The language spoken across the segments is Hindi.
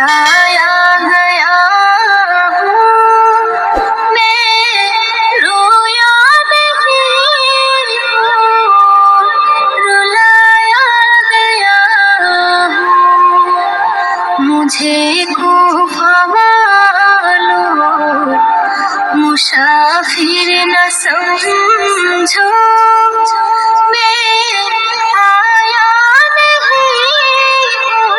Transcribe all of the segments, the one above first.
रुलाया गया हूँ मैं, रोया नहीं हूँ, रुलाया गया हूँ। मुझे को लो मुसाफिर न समझो, मैं आया नहीं हूँ,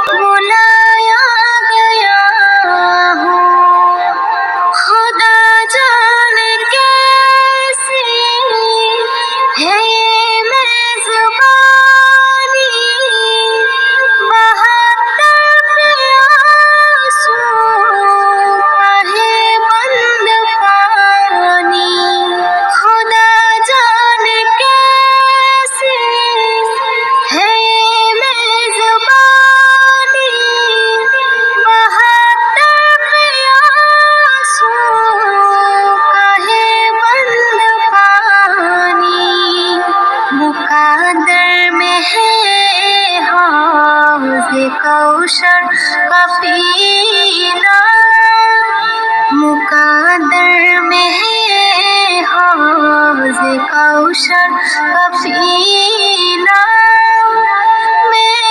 बुलाया गया हूँ। खुदा जाने कैसी है ये मेज़बानी, बहाता प्यासों का है बंद पानी। खुदा जाने कैसी है ये मेज़बानी, बहाता प्यासों का है बंद पानी। मुक़द्दर में है हौज़ कौशर का पीना, मुक़द्दर में है हौज़ कौशर का पीना। मैं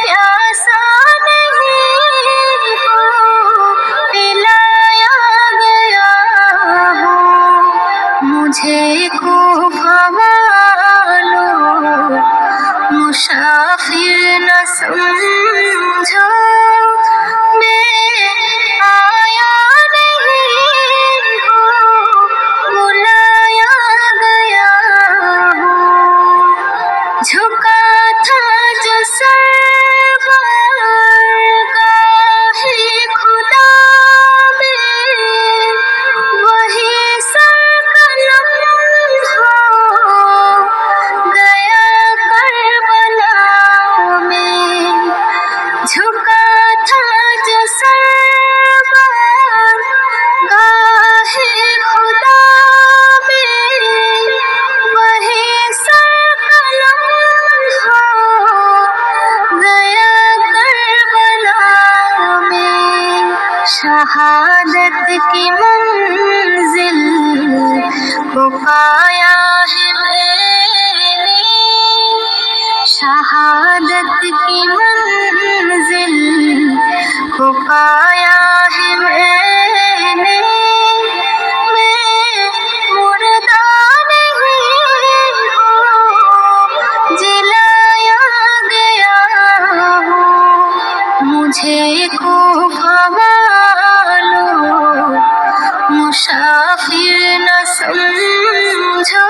प्यासा नहीं हूँ, पिलाया गया हूँ। मुझे को लो मुसाफिर न समझो, मैं आया नहीं हूँ, बुलाया गया हूँ। झुका था जो सर बारगाहे खुदा में, वही सर कलम हो गया करबला में। झुका था जो सर बारगाहे खुदा में, वही सर कलम हो गया करबला में। शहादत की मंजिल को पाया है मैंने, शहादत की मंजिल को पाया है मैंने। मैं मुर्दा नहीं हूँ, जिलाया गया हूँ। मुझे को लो मुसाफिर न समझो।